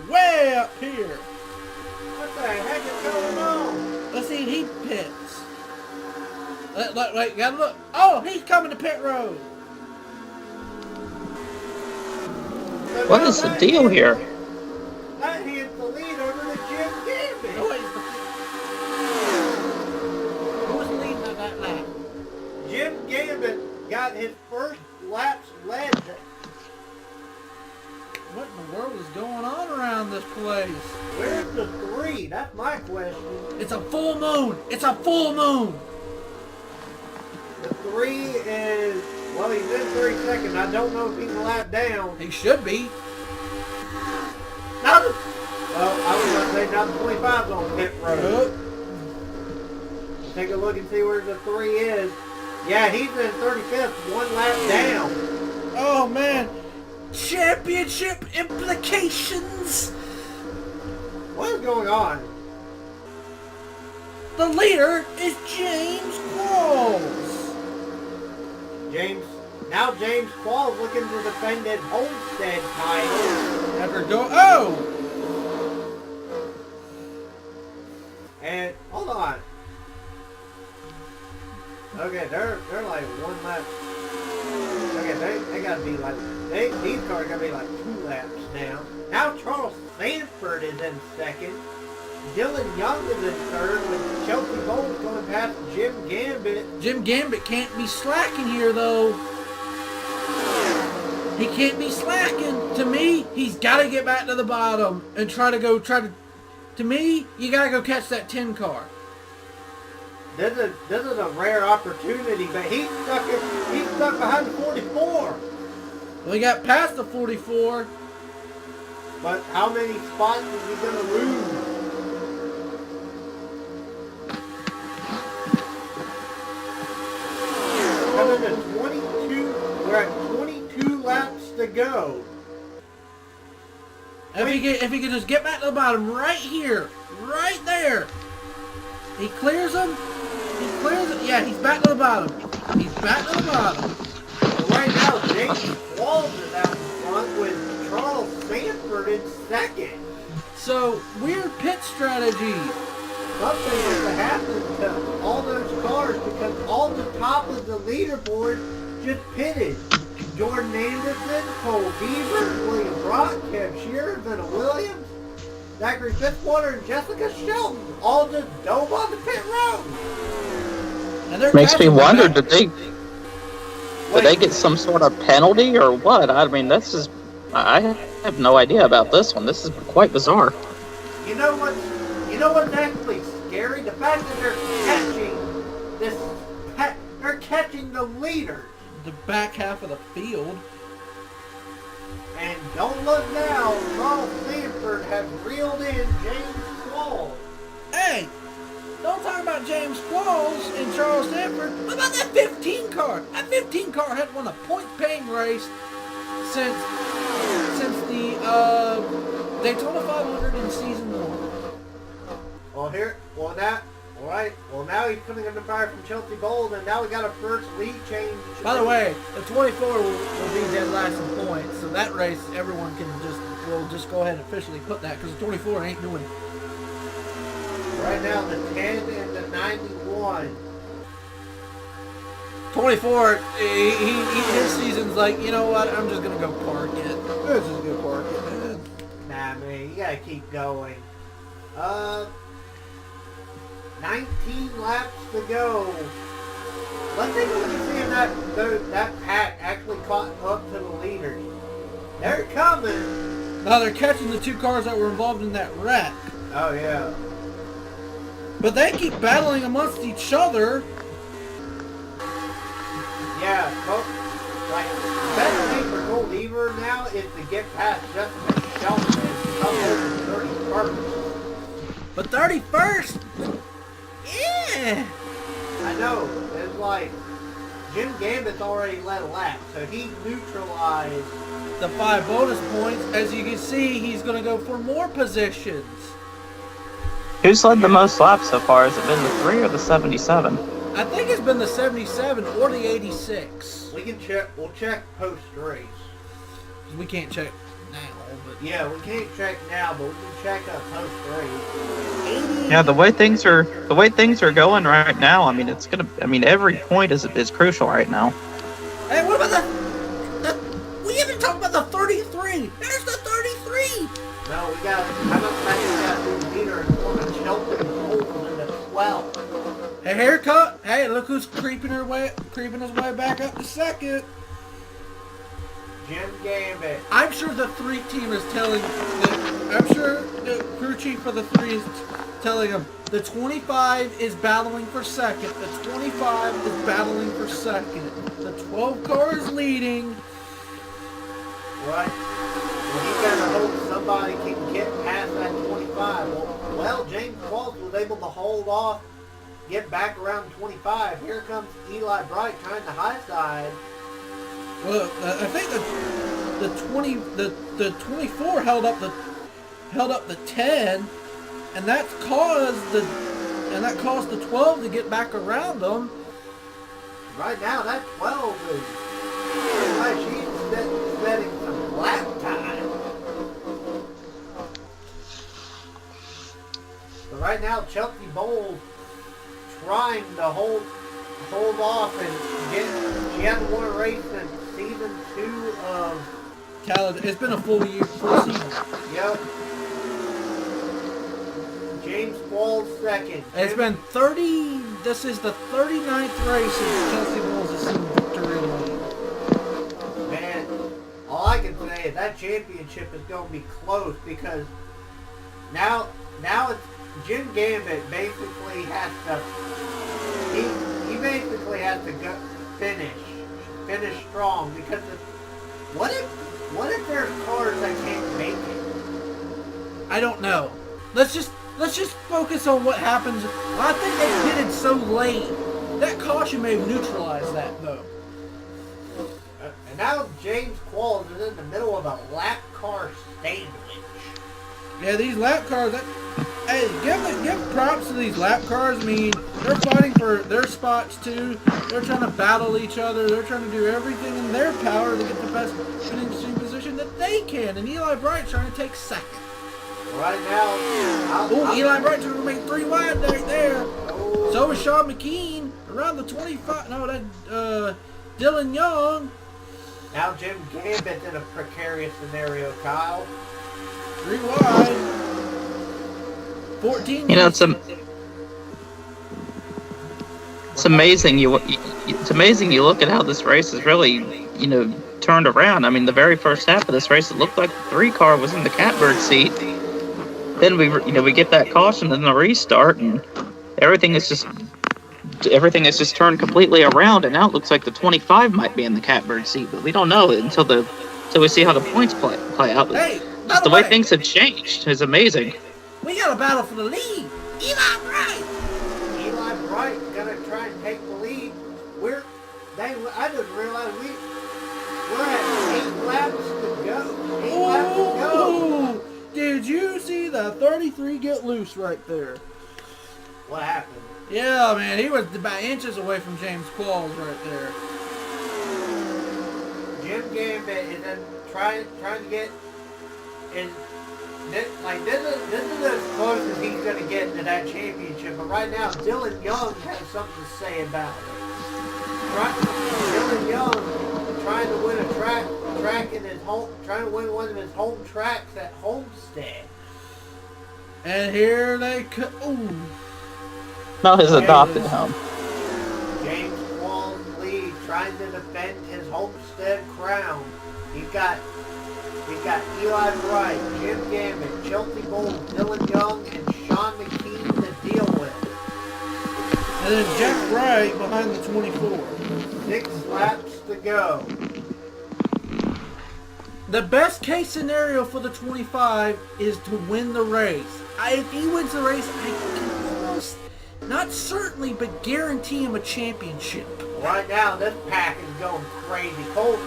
Way up here.
What the heck is going on?
Let's see if he pits. Wait, gotta look. Oh, he's coming to pit road.
So
What
now
is the
that
deal
hands-
here?
That hands the lead over to Jim Gambit.
Oh, wait. Who's leading on that lap?
Jim Gambit got his first laps led.
What in the world is going on around this place?
Where's the 3? That's my question.
It's a full moon. It's a full moon.
The 3 is, well, he's in 32nd. I don't know if he's a lap down.
He should be.
No! Well, I was going to say now the 25's on pit road. Take a look and see where the 3 is. Yeah, he's in 35th, 1 lap down.
Oh, man. Championship implications.
What is going on?
the leader is James Qualls.
James Qualls looking to defend his Homestead title.
After oh!
And hold on. Okay, they're like one lap. Okay, they gotta be like these cars gotta be like 2 laps now. Now Charles Sanford is in second. Dylan Young is in third with Chelsea Bowles going past Jim Gambit.
Jim Gambit can't be slacking here though. He can't be slacking. To me, he's got to get back to the bottom and try to. To me, you got to go catch that 10 car.
This is a rare opportunity, but he's stuck behind the 44.
Well, he got past the 44.
But how many spots is he going to lose? Coming to 22. We're at 22 laps to go.
If he can just get back to the bottom right here, right there. He clears them. He clears it. Yeah, he's back to the bottom. He's back to the bottom.
But right now, James Qualls is out in front with Charles Sanford in second.
So, weird pit strategy.
Something has to happen to all those cars because all the top of the leaderboard just pitted. Jordan Anderson, Cole Beaver, William Brock, Kev Shearer, Vanna Williams, Zachary Fitzwater, and Jessica Shelton all just dove on the pit road.
And they're
Makes me
catching
wonder,
back.
did they get some sort of penalty or what? I mean, this is, I have no idea about this one. This is quite bizarre.
You know what's actually scary? The fact that they're catching the leaders.
The back half of the field.
And don't look now, Charles Sanford has reeled in James Qualls.
Hey, don't talk about James Qualls and Charles Sanford. What about that 15 car? That 15 car had won a point-paying race since the Daytona 500 in season 1.
Well, now he's coming under fire from Chelsea Bowles, and now we got a first lead change.
By the way, the 24 will be dead last in points, so that race everyone will just go ahead and officially put that because the 24 ain't doing it.
Right now, the 10 and the 91.
24, his season's like, you know what? I'm just gonna go park it. Let's just go park it, man.
Nah, man, you gotta keep going. 19 laps to go. Let's take a look and see if that pack actually caught up to the leaders. They're coming.
Now they're catching the 2 cars that were involved in that wreck.
Oh, yeah.
But they keep battling amongst each other.
Yeah, like, the best thing for Cole Deaver now is to get past Jessica Shelton and come over to 31st.
But 31st? Yeah.
I know. It's like Jim Gambit's already led a lap, so he neutralized
The 5 bonus points. As you can see, he's going to go for more positions.
Who's led the most laps so far? Has it been the 3 or the 77?
I think it's been the 77 or the 86.
We can check. We'll check post race.
We can't check now, but
Yeah, we can't check now, but we can check post race.
Yeah, the way things are going right now. I mean, every point is crucial right now.
hey, what about the we haven't talked about the 33. There's the 33.
No, we got. How about that? We got new leader and Norman Shelton Bowles in the 12.
A haircut. Hey, look who's creeping his way back up to second.
Jim Gambit.
I'm sure the 3 team is telling. I'm sure the crew chief for the 3 is telling him the 25 is battling for second. The 25 is battling for second. The 12 car is leading.
What? Well, you gotta hope somebody can get past that 25. Well, James Qualls was able to hold off, get back around 25. Here comes Eli Bright trying the high side.
Well, I think the 24 held up the 10, and that's caused the and that cost the 12 to get back around them.
Right now, that 12 is pretty much he's setting some lap time. But right now, Chelsea Bowl trying to hold off and get. She hasn't won a race since season 2 of.
It's been a full season.
Yep. James Wall's second.
It's been 30. This is the 39th race since Chelsea Bowles has seen victory lane.
Man, all I can say is that championship is going to be close because now it's Jim Gambit basically has to. He basically has to go finish strong because what if there's cars that can't make it?
I don't know. Let's just focus on what happens. Well, I think they pitted so late. That caution may have neutralized that, though.
And now James Qualls is in the middle of a lap car sandwich.
Yeah, these lap cars. Hey, give props to these lap cars. I mean, they're fighting for their spots too. They're trying to battle each other. They're trying to do everything in their power to get the best finishing position that they can. And Eli Bright's trying to take second.
Right now,
Eli Bright's trying to make 3 wide right there.
Oh.
So is Sean McKean around the 25. No, that Dylan Young.
Now Jim Gambit's in a precarious scenario, Kyle.
3 wide. 14.
You know, it's amazing. It's amazing. You look at how this race is really, turned around. I mean, the very first half of this race, it looked like the 3 car was in the catbird seat. Then we get that caution and the restart, and everything is just turned completely around. And now it looks like the 25 might be in the catbird seat, but we don't know it until we see how the points play out.
Hey,
just the way things have changed is amazing.
We got a battle for the lead. Eli Bright.
Eli Bright's gonna try and take the lead. I just realized we're at 8 laps to go. 8 laps to go.
Did you see the 33 get loose right there?
What happened?
Yeah, man, he was about inches away from James Qualls right there.
Jim Gambit is then trying to get in. This is as close as he's going to get to that championship. But right now, Dylan Young has something to say about it. Dylan Young trying to win a track in his home, trying to win one of his home tracks at Homestead.
And here they come.
Not his adopted home.
James Qualls lead, trying to defend his Homestead crown. We've got Eli Bright, Jim Gambit, Chelsea Bowl, Dylan Young, and Sean McKean to deal with.
And then Jack Wright behind the 24.
6 laps to go.
The best case scenario for the 25 is to win the race. If he wins the race, I can almost, not certainly, but guarantee him a championship.
Right now, this pack is going crazy. Cole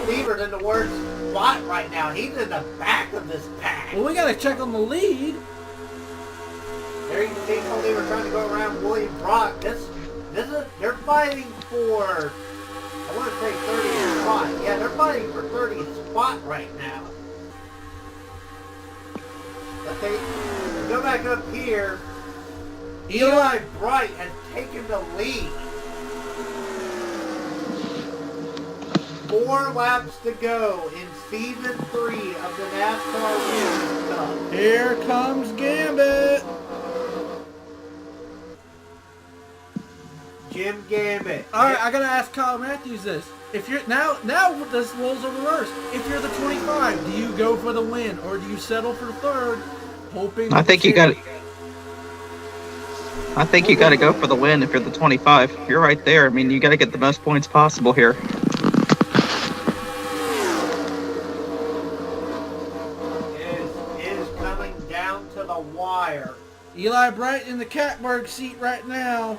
Beaver's in the worst spot right now. He's in the back of this pack.
Well, we got to check on the lead.
There you can see Cole Beaver trying to go around William Brock. They're fighting for, I want to say 30th spot. Yeah, they're fighting for 30th spot right now. But they go back up here. Eli Bright has taken the lead. 4 laps to go in season 3 of the NASCAR Wheaties Cup.
Here comes Gambit.
Jim Gambit.
All right, I gotta ask Kyle Matthews this: if you're now this roles are reversed. If you're the 25, do you go for the win or do you settle for third, hoping?
I think you got to go for the win if you're the 25. You're right there. I mean, you got to get the most points possible here.
It is coming down to the wire.
Eli Bright in the catbird seat right now.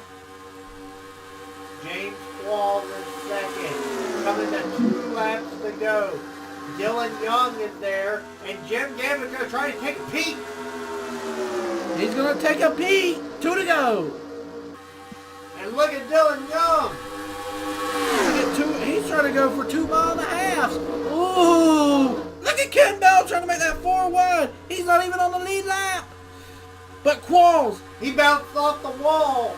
James Qualls in second. Coming to 2 laps to go. Dylan Young is there, and Jim Gambit's going to try to take a peek.
He's gonna take a peek. 2 to go.
And look at Dylan Young.
He's trying to go for 2.5 miles. Ooh! Look at Ken Bell trying to make that 4 wide. He's not even on the lead lap. But Qualls.
He bounced off the wall.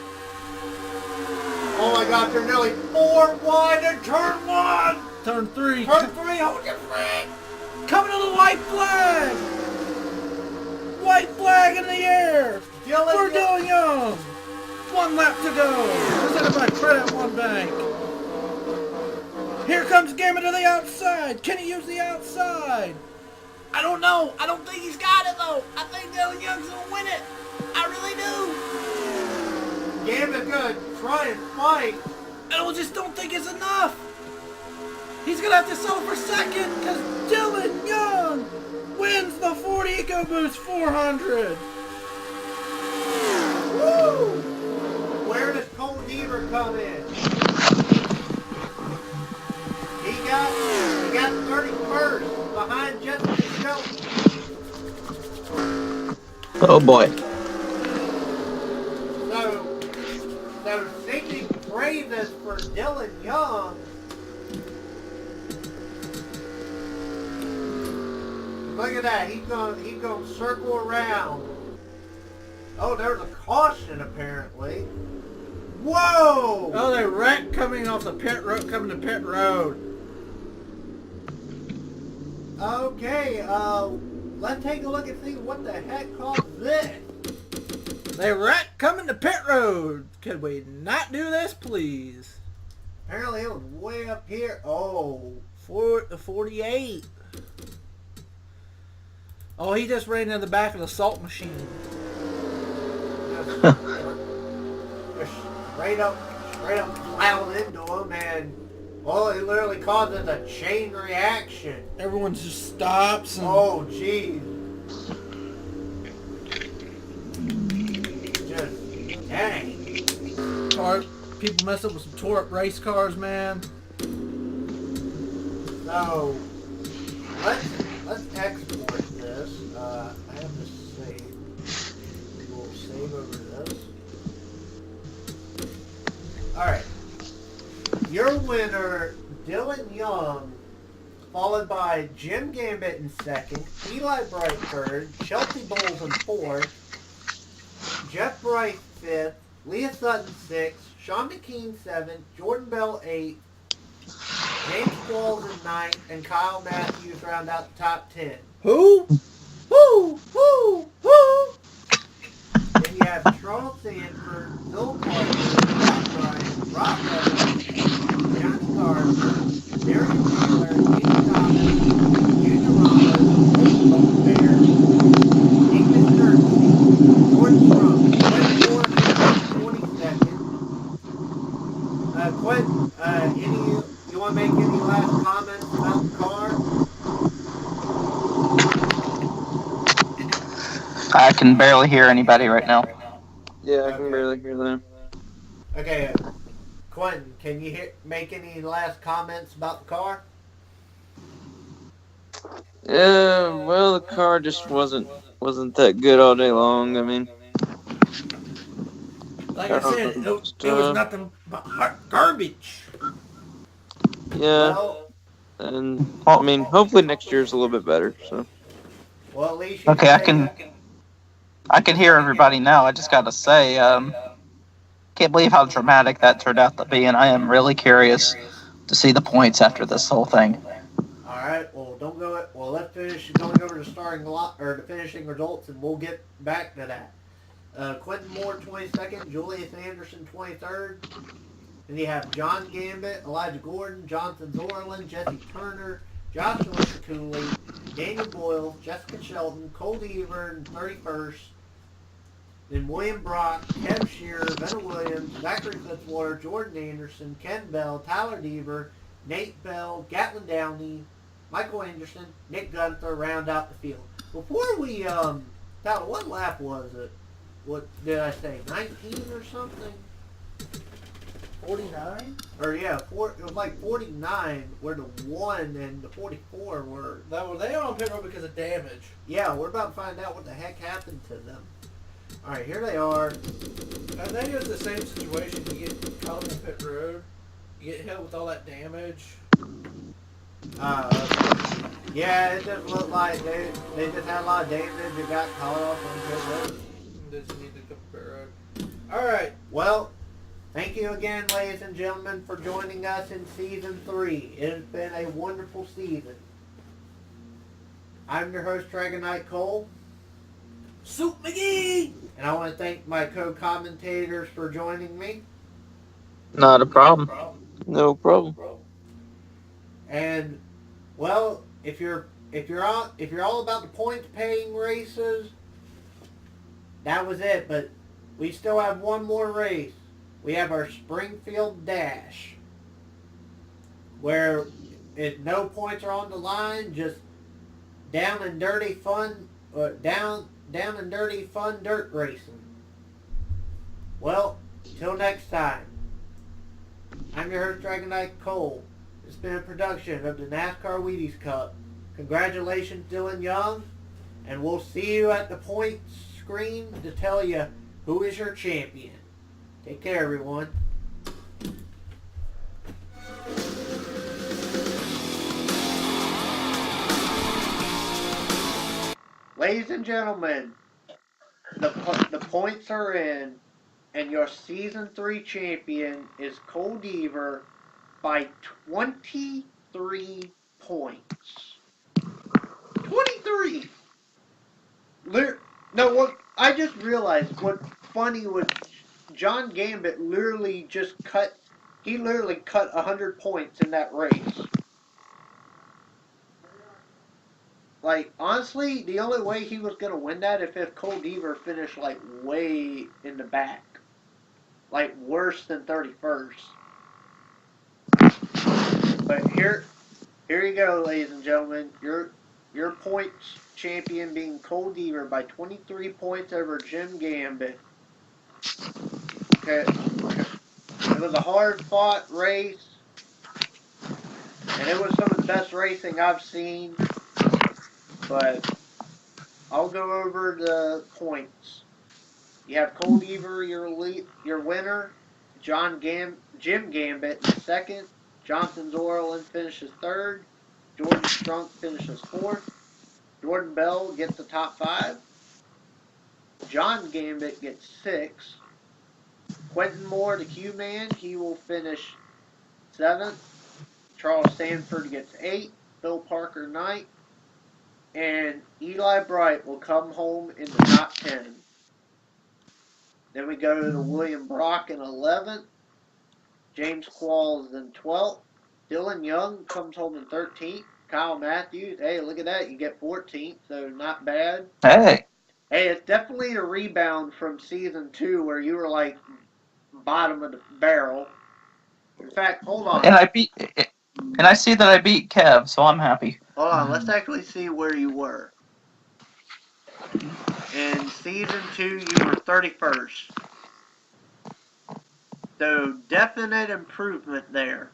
Oh my gosh, they're nearly 4 wide in turn 1.
Turn 3.
Turn 3, hold your break.
Coming to the white flag. White flag in the air.
Dylan
For Dylan Young. 1 lap to go. Presented by Credit One Bank. Here comes Gambit to the outside. Can he use the outside? I don't know. I don't think he's got it, though. I think Dylan Young's going to win it. I really do.
Gambit good. Try and fight.
I just don't think it's enough. He's going to have to settle for second because Dylan Young wins the 40 EcoBoost 400.
Woo! Where does Cole Deaver come in? He got 31st behind Jessica Shelton.
Oh boy.
So singing praises for Dylan Young. Look at that. He's gonna circle around. Oh, there's a caution apparently. Whoa!
Oh, they wrecked coming off the pit road, coming to pit road.
Okay, let's take a look and see what the heck caused this.
They wrecked coming to pit road. Could we not do this, please?
Apparently it was way up here. Oh.
48. Oh, he just ran in the back of the salt machine.
straight up plowed into him, and well, it literally causes a chain reaction.
Everyone just stops. And
Oh, jeez. Just dang.
people mess up with some tore up race cars, man.
So let's export this. I have to save. We'll save over this. Alright. Your winner, Dylan Young, followed by Jim Gambit in second, Eli Bright third, Chelsea Bowles in fourth, Jeff Bright fifth, Leah Sutton sixth, Sean McKean seventh, Jordan Bell eighth, James Qualls in ninth, and Kyle Matthews round out the top 10.
Who?
Woo! Woo! Woo! Then you have Charles Sanford, Phil Parker, Scott Ryan, Rob Evans, John Carter, Darian Taylor, Andy Thomas, Junior Ramos, Holt Bear, Ignis Jersey, George Trump, Quinn Moore, 22nd. Quinn, you want to make any last comments about the car?
I can barely hear anybody right now.
Yeah, I can barely hear them.
Okay, Quentin, can you make any last comments about the car?
Yeah, well, the car just wasn't that good all day long. I mean,
Like I said, it was nothing but garbage.
yeah,
Well,
and I mean, hopefully next year's a little bit better. So
well, at least you
Okay, I can hear everybody now. I just gotta say, can't believe how dramatic that turned out to be, and I am really curious to see the points after this whole thing.
All right. Well, don't go. Well, let's finish going over the the finishing results, and we'll get back to that. Quentin Moore 22nd, Julius Anderson 23rd. Then you have John Gambit, Elijah Gordon, Jonathan Zorlin, Jesse Turner, Joshua Cooley, Daniel Boyle, Jessica Shelton, Cole Deaver in 31st. Then William Brock, Kev Shearer, Venna Williams, Zachary Fitzwater, Jordan Anderson, Ken Bell, Tyler Deaver, Nate Bell, Gatlin Downey, Michael Anderson, Nick Gunther round out the field. Before we, Tyler, what lap was it? What did I say, 19 or something?
49?
Or yeah, it was like 49 where the 1 and the 44 were.
They were on pit road because of damage.
Yeah, we're about to find out what the heck happened to them. Alright, here they are.
I think it's the same situation. You get caught on the pit road, you get hit with all that damage.
Yeah, it just looked like they just had a lot of damage and got caught off on pit road.
Doesn't need to come pit road. Alright.
Well, thank you again, ladies and gentlemen, for joining us in Season 3. It has been a wonderful season. I'm your host, DragonKnightCole.
Soup McGee!
And I want to thank my co-commentators for joining me.
Not a problem. No problem.
And well, if you're all about the points paying races, that was it. But we still have one more race. We have our Springfield Dash, where no points are on the line, just down and dirty fun dirt racing. Well, till next time, I'm your host, DragonKnightCole. It's been a production of the NASCAR Wheaties Cup. Congratulations, Dylan Young, and we'll see you at the points screen to tell you who is your champion. Take care, everyone. Ladies and gentlemen, the points are in, and your Season 3 champion is Cole Deaver by 23 points. 23! No, what I just realized, what funny was John Gambit literally cut 100 points in that race. Like, honestly, the only way he was going to win that if Cole Deaver finished, like, way in the back. Like, worse than 31st. But here you go, ladies and gentlemen. Your points champion being Cole Deaver by 23 points over Jim Gambit. Okay. It was a hard-fought race. And it was some of the best racing I've seen. But I'll go over the points. You have Cole Deaver, your winner. Jim Gambit in second. Jonathan Zorlin finishes third. Jordan Strunk finishes fourth. Jordan Bell gets the top 5. John Gambit gets 6. Quentin Moore, the Q-Man, he will finish 7th. Charles Sanford gets 8. Phil Parker 9th. And Eli Bright will come home in the top 10. Then we go to William Brock in 11th. James Qualls in 12th. Dylan Young comes home in 13th. Kyle Matthews, hey, look at that. You get 14th, so not bad.
Hey.
Hey, it's definitely a rebound from Season 2 where you were like bottom of the barrel. In fact, hold on.
And I see that I beat Kev, so I'm happy.
Hold on, let's actually see where you were. In Season 2, you were 31st. So, definite improvement there.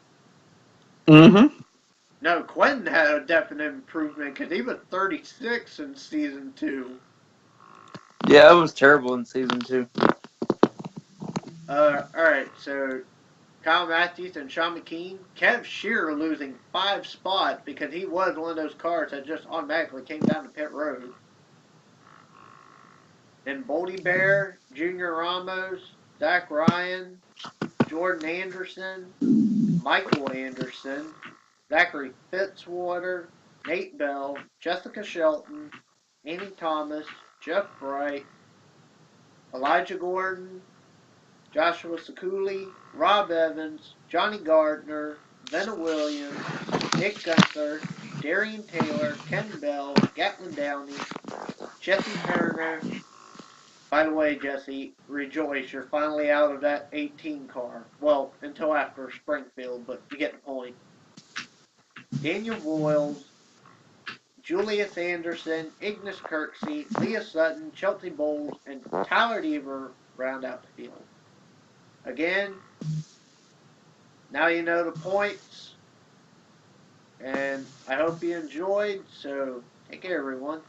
Mm-hmm.
No, Quentin had a definite improvement because he was 36 in Season 2.
Yeah, I was terrible in Season 2.
Alright, so Kyle Matthews and Sean McKean. Kev Shearer losing 5 spots because he was one of those cars that just automatically came down to pit road. And Boldy Bear, Junior Ramos, Zach Ryan, Jordan Anderson, Michael Anderson, Zachary Fitzwater, Nate Bell, Jessica Shelton, Amy Thomas, Jeff Bright, Elijah Gordon, Joshua Sekuli, Rob Evans, Johnny Gardner, Venna Williams, Nick Gunther, Darian Taylor, Ken Bell, Gatlin Downey, Jesse Turner. By the way, Jesse, rejoice, you're finally out of that 18 car. Well, until after Springfield, but you get the point. Daniel Voiles, Julius Anderson, Ignis Kirksey, Leah Sutton, Chelsea Bowles, and Tyler Deaver round out the field. Again, now you know the points, and I hope you enjoyed, so take care, everyone.